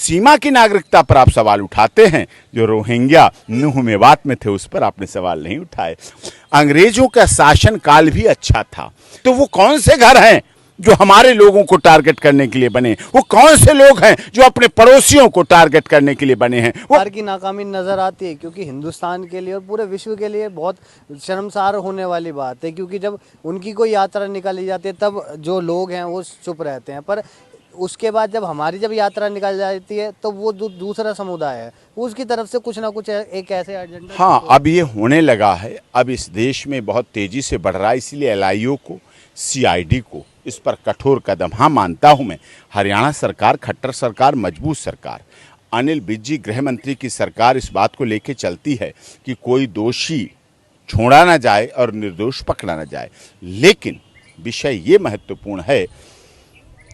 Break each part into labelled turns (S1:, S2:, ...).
S1: सीमा की नागरिकता पर आप सवाल उठाते हैं, जो रोहिंग्या नूह मेवात में थे उस पर आपने सवाल नहीं उठाए। अंग्रेजों का शासन काल भी अच्छा था, तो वो कौन से घर हैं जो हमारे लोगों को टारगेट करने के लिए बने? वो कौन से लोग हैं जो अपने पड़ोसियों को टारगेट करने के लिए बने हैं? वो
S2: की नाकामी नजर आती है, क्योंकि हिंदुस्तान के लिए और पूरे विश्व के लिए बहुत शर्मसार होने वाली बात है, क्योंकि जब उनकी कोई यात्रा निकाली जाती है तब जो लोग हैं वो चुप रहते हैं, पर उसके बाद जब यात्रा निकाल जाती है तो वो दूसरा समुदाय है, उसकी तरफ से कुछ ना कुछ एक ऐसे एजेंडा।
S1: हाँ, अब ये होने लगा है। अब इस देश में बहुत तेजी से बढ़ रहा है, इसलिए एलआईओ को, सीआईडी को इस पर कठोर कदम, हाँ मानता हूं मैं, हरियाणा सरकार, खट्टर सरकार, मजबूत सरकार, अनिल विज जी गृह मंत्री की सरकार इस बात को लेकर चलती है कि कोई दोषी छोड़ा ना जाए और निर्दोष पकड़ा ना जाए। लेकिन विषय ये महत्वपूर्ण है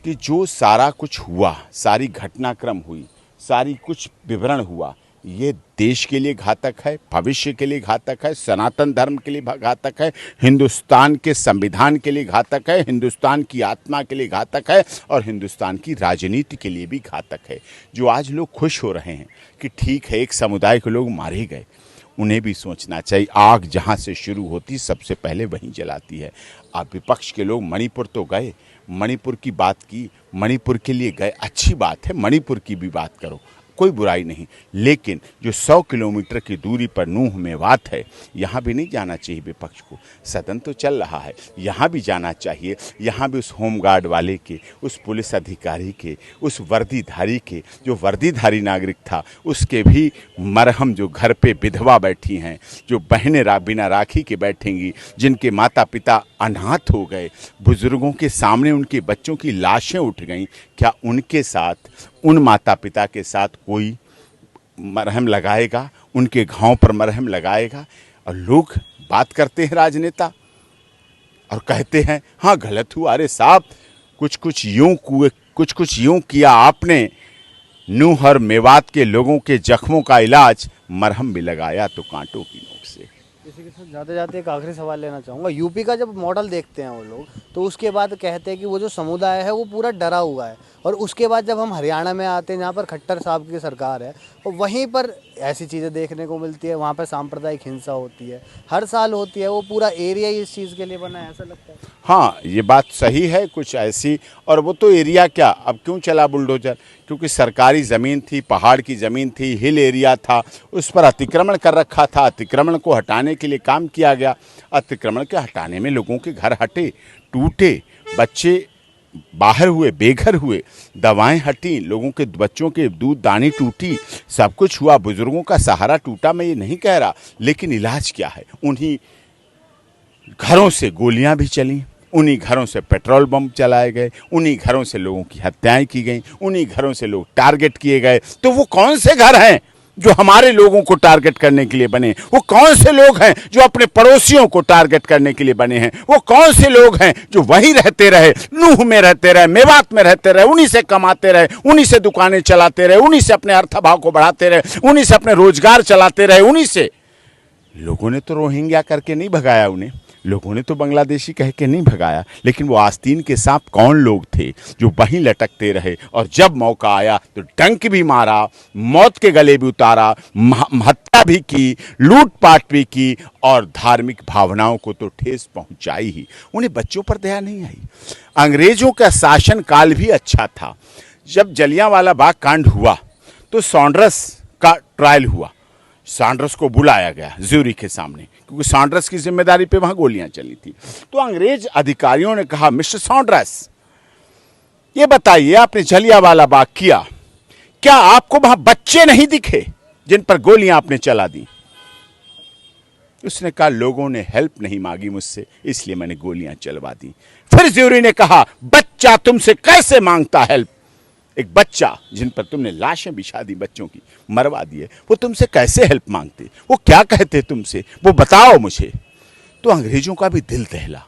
S1: कि जो सारा कुछ हुआ, सारी घटनाक्रम हुई, सारी कुछ विवरण हुआ, ये देश के लिए घातक है, भविष्य के लिए घातक है, सनातन धर्म के लिए घातक है, हिंदुस्तान के संविधान के लिए घातक है, हिंदुस्तान की आत्मा के लिए घातक है और हिंदुस्तान की राजनीति के लिए भी घातक है। जो आज लोग खुश हो रहे हैं कि ठीक है एक समुदाय के लोग मारे गए, उन्हें भी सोचना चाहिए आग जहां से शुरू होती सबसे पहले वहीं जलाती है। अब विपक्ष के लोग मणिपुर तो गए, मणिपुर की बात की, मणिपुर के लिए गए, अच्छी बात है, मणिपुर की भी बात करो, कोई बुराई नहीं। लेकिन जो 100 किलोमीटर की दूरी पर नूह मेवात है, यहाँ भी नहीं जाना चाहिए विपक्ष को। सदन तो चल रहा है, यहाँ भी जाना चाहिए। यहाँ भी उस होमगार्ड वाले के, उस पुलिस अधिकारी के, उस वर्दीधारी के, जो वर्दीधारी नागरिक था, उसके भी मरहम, जो घर पे विधवा बैठी हैं, जो बहनें बिना राखी के बैठेंगी, जिनके माता पिता अनाथ हो गए, बुजुर्गों के सामने उनके बच्चों की लाशें उठ गईं, क्या उनके साथ, उन माता पिता के साथ कोई मरहम लगाएगा? उनके घाव पर मरहम लगाएगा? और लोग बात करते हैं राजनेता और कहते हैं हाँ गलत हुआ। अरे साहब, कुछ कुछ यूं किया आपने। नूह और मेवात के लोगों के जख्मों का इलाज मरहम भी लगाया तो कांटों की नोक से।
S2: इसी के साथ जाते जाते एक आखिरी सवाल लेना चाहूँगा। यूपी का जब मॉडल देखते हैं वो लोग, तो उसके बाद कहते हैं कि वो जो समुदाय है वो पूरा डरा हुआ है, और उसके बाद जब हम हरियाणा में आते हैं जहाँ पर खट्टर साहब की सरकार है, और वहीं पर ऐसी चीज़ें देखने को मिलती है, वहाँ पर सांप्रदायिक हिंसा होती है, हर साल होती है, वो पूरा एरिया ही इस चीज़ के लिए बना है, ऐसा लगता है।
S1: हाँ, ये बात सही है कुछ ऐसी। और वो तो एरिया क्या, अब क्यों चला बुलडोजर? क्योंकि सरकारी ज़मीन थी, पहाड़ की ज़मीन थी, हिल एरिया था, उस पर अतिक्रमण कर रखा था। अतिक्रमण को हटाने के लिए काम किया गया। अतिक्रमण के हटाने में लोगों के घर हटे, टूटे, बच्चे बाहर हुए, बेघर हुए, दवाएं हटी, लोगों के बच्चों के दूध दानी टूटी, सब कुछ हुआ, बुजुर्गों का सहारा टूटा। मैं ये नहीं कह रहा, लेकिन इलाज क्या है? उन्हीं घरों से गोलियां भी चली, उन्हीं घरों से पेट्रोल बम चलाए गए, उन्हीं घरों से लोगों की हत्याएं की गई, उन्हीं घरों से लोग टारगेट किए गए। तो वो कौन से घर हैं जो हमारे लोगों को टारगेट करने के लिए बने? वो कौन से लोग हैं जो अपने पड़ोसियों को टारगेट करने के लिए बने हैं? वो कौन से लोग हैं जो वहीं रहते रहे, नूह में रहते रहे, मेवात में रहते रहे, उन्हीं से कमाते रहे, उन्हीं से दुकानें चलाते रहे, उन्हीं से अपने अर्थभाव को बढ़ाते रहे, उन्हीं से अपने रोजगार चलाते रहे, उन्हीं से। लोगों ने तो रोहिंग्या करके नहीं भगाया उन्हें, लोगों ने तो बांग्लादेशी कह के नहीं भगाया, लेकिन वो आस्तीन के सांप कौन लोग थे जो वहीं लटकते रहे, और जब मौका आया तो डंक भी मारा, मौत के गले भी उतारा, हत्या भी की, लूटपाट भी की, और धार्मिक भावनाओं को तो ठेस पहुंचाई ही। उन्हें बच्चों पर दया नहीं आई। अंग्रेजों का शासन काल भी अच्छा था। जब जलियांवाला बाग कांड हुआ तो सॉन्डर्स का ट्रायल हुआ, सॉन्डर्स को बुलाया गया ज्यूरी के सामने, क्योंकि सॉन्डर्स की जिम्मेदारी पे वहां गोलियां चली थी। तो अंग्रेज अधिकारियों ने कहा, मिस्टर सॉन्डर्स, ये बताइए आपने जलियांवाला बाग किया, क्या आपको वहां बच्चे नहीं दिखे जिन पर गोलियां आपने चला दी? उसने कहा, लोगों ने हेल्प नहीं मांगी मुझसे, इसलिए मैंने गोलियां चलवा दी। फिर ज्यूरी ने कहा, बच्चा तुमसे कैसे मांगता हेल्प? एक बच्चा जिन पर तुमने लाशें बिछा दी, बच्चों की मरवा दिए, वो तुमसे कैसे हेल्प मांगते? वो क्या कहते तुमसे, वो बताओ मुझे। तो अंग्रेजों का भी दिल दहला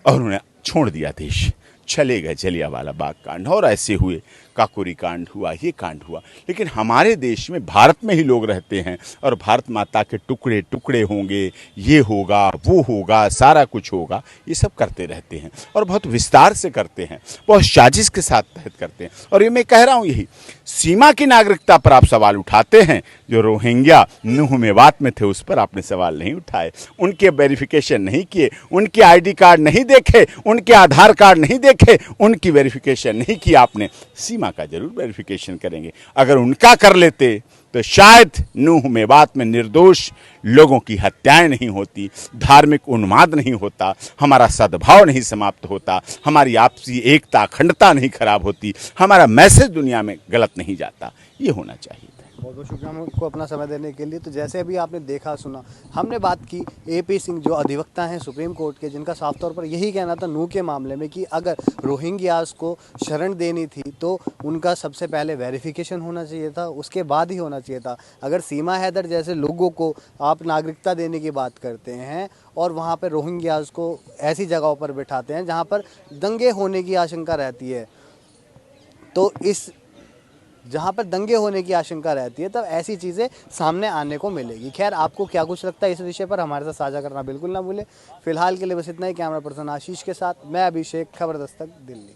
S1: और उन्हें छोड़ दिया देश, चले गए जलियांवाला बाग कांड और ऐसे हुए, काकोरी कांड हुआ, ये कांड हुआ। लेकिन हमारे देश में, भारत में ही लोग रहते हैं और भारत माता के टुकड़े टुकड़े होंगे, ये होगा, वो होगा, सारा कुछ होगा, ये सब करते रहते हैं और बहुत विस्तार से करते हैं, बहुत साजिश के साथ तहत करते हैं। और ये मैं कह रहा हूँ, यही सीमा की नागरिकता पर आप सवाल उठाते हैं, जो रोहिंग्या नूह मेवात में थे उस पर आपने सवाल नहीं उठाए, उनके वेरिफिकेशन नहीं किए, उनके आईडी कार्ड नहीं देखे, उनके आधार कार्ड नहीं देखे, उनकी वेरिफिकेशन नहीं की आपने। सीमा का जरूर वेरिफिकेशन करेंगे। अगर उनका कर लेते तो शायद नूह मेवात में निर्दोष लोगों की हत्याएं नहीं होती, धार्मिक उन्माद नहीं होता, हमारा सद्भाव नहीं समाप्त होता, हमारी आपसी एकता अखंडता नहीं खराब होती, हमारा मैसेज दुनिया में गलत नहीं जाता। ये होना चाहिए।
S2: बहुत बहुत शुक्रिया हमको अपना समय देने के लिए। तो जैसे अभी आपने देखा सुना, हमने बात की AP सिंह जो अधिवक्ता हैं सुप्रीम कोर्ट के, जिनका साफ तौर पर यही कहना था नूह के मामले में कि अगर रोहिंग्यास को शरण देनी थी तो उनका सबसे पहले वेरिफिकेशन होना चाहिए था, उसके बाद ही होना चाहिए था। अगर सीमा हैदर जैसे लोगों को आप नागरिकता देने की बात करते हैं और वहाँ पर रोहिंग्यास को ऐसी जगहों पर बिठाते हैं जहाँ पर दंगे होने की आशंका रहती है, तो जहाँ पर दंगे होने की आशंका रहती है तब ऐसी चीज़ें सामने आने को मिलेगी। खैर, आपको क्या कुछ लगता है इस विषय पर हमारे साथ साझा करना बिल्कुल ना भूलें। फिलहाल के लिए बस इतना ही। कैमरा पर्सन आशीष के साथ मैं अभिषेक, खबर दस्तक, दिल्ली।